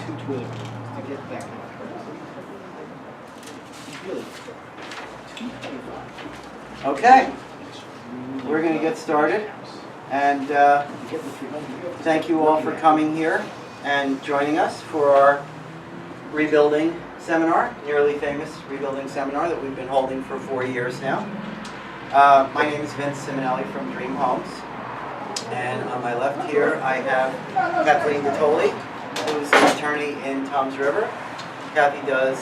220 to get back. Really, 225. Okay, we're going to get started, and thank you all for coming here and joining us for our rebuilding seminar, nearly famous rebuilding seminar that we've been holding for 4 years now. My name is Vince Simonelli from Dream Homes, and on my left here I have Kathleen Gattoli, who's an attorney in Toms River. Kathy does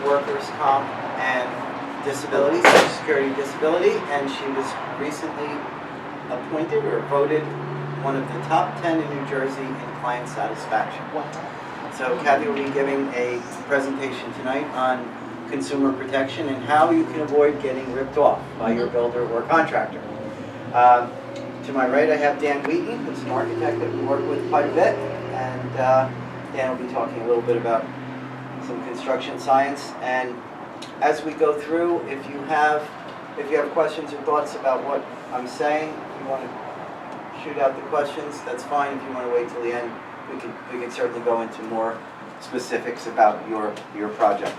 workers' comp and disability, Social Security disability, and she was recently appointed or voted one of the top 10 in New Jersey in client satisfaction. So Kathy will be giving a presentation tonight on consumer protection and how you can avoid getting ripped off by your builder or contractor. To my right I have Dan Wheaton, who's an architect that we work with quite a bit, and Dan will be talking a little bit about some construction science. And as we go through, if you have questions or thoughts about what I'm saying, if you want to shoot out the questions, that's fine. If you want to wait till the end, we can certainly go into more specifics about your project.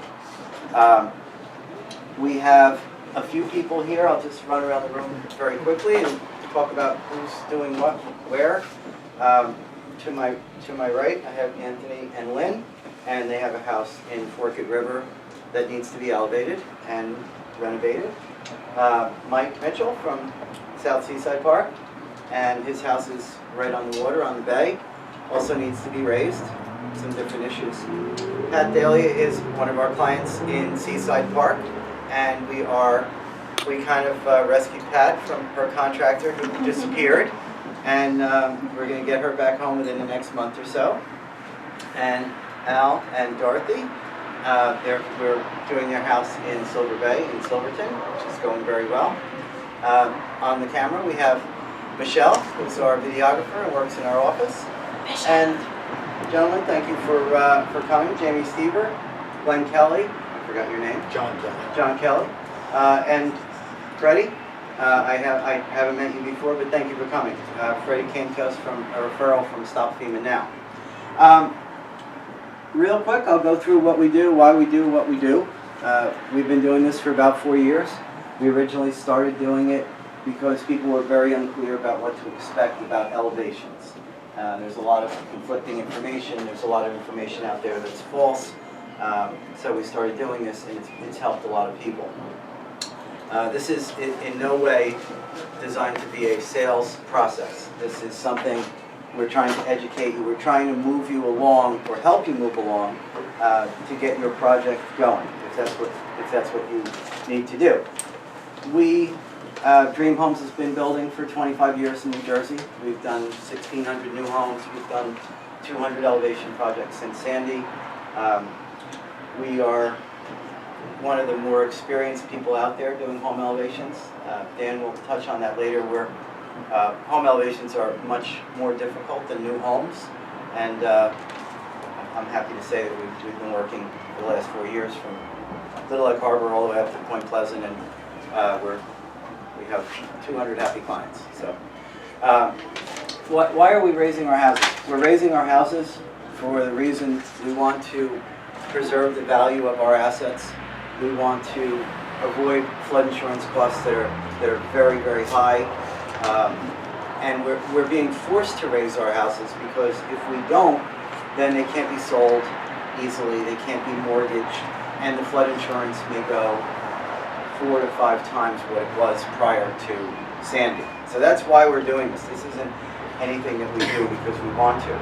We have a few people here. I'll just run around the room very quickly and talk about who's doing what, where. To my right, I have Anthony and Lynn, and they have a house in Forked River that needs to be elevated and renovated. Mike Mitchell from South Seaside Park, and his house is right on the water, on the bay. Also needs to be raised, some different issues. Pat Daly is one of our clients in Seaside Park, and we kind of rescued Pat from her contractor who disappeared, and we're going to get her back home within the next month or so. And Al and Dorothy, we're doing their house in Silver Bay in Silverton, which is going very well. On the camera we have Michelle, who's our videographer and works in our office. And gentlemen, thank you for coming. Jamie Stever, Glenn Kelly, I forgot your name. John Kelly. John Kelly, and Freddie. I haven't met you before, but thank you for coming. Freddie came to us from a referral from Stop FEMA Now. Real quick, I'll go through what we do, why we do what we do. We've been doing this for about 4 years. We originally started doing it because people were very unclear about what to expect about elevations. There's a lot of conflicting information. There's a lot of information out there that's false. So we started doing this, and it's helped a lot of people. This is in no way designed to be a sales process. This is something we're trying to educate you. We're trying to move you along, or help you move along, to get your project going, if that's what you need to do. Dream Homes has been building for 25 years in New Jersey. We've done 1,600 new homes. We've done 200 elevation projects since Sandy. We are one of the more experienced people out there doing home elevations. Dan will touch on that later, where home elevations are much more difficult than new homes. And I'm happy to say that we've been working for the last 4 years from Little Egg Harbor all the way up to Point Pleasant, and we have 200 happy clients. So, why are we raising our houses? We're raising our houses for the reason we want to preserve the value of our assets. We want to avoid flood insurance costs that are very, very high, and we're being forced to raise our houses because if we don't, then they can't be sold easily. They can't be mortgaged, and the flood insurance may go 4 to 5 times what it was prior to Sandy. So that's why we're doing this. This isn't anything that we do because we want to.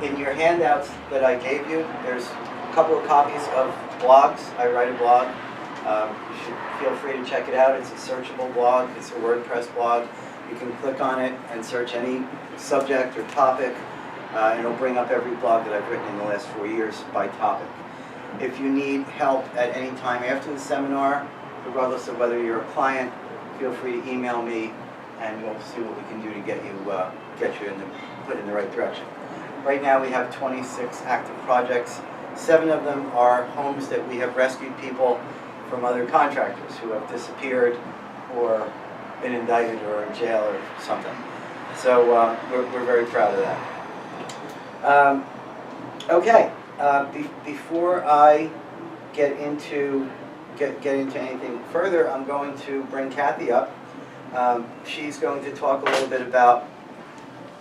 In your handouts that I gave you, there's a couple of copies of blogs. I write a blog. You should feel free to check it out. It's a searchable blog. It's a WordPress blog. You can click on it and search any subject or topic, and it'll bring up every blog that I've written in the last 4 years by topic. If you need help at any time after the seminar, regardless of whether you're a client, feel free to email me, and we'll see what we can do to get you put in the right direction. Right now we have 26 active projects. 7 of them are homes that we have rescued people from other contractors who have disappeared or been indicted or in jail or something. So we're very proud of that. Okay, before I get into anything further, I'm going to bring Kathy up. She's going to talk a little bit about,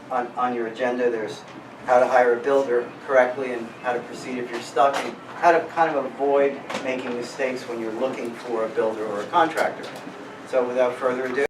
on your agenda, there's how to hire a builder correctly and how to proceed if you're stuck, and how to kind of avoid making mistakes when you're looking for a builder or a contractor. So without further ado.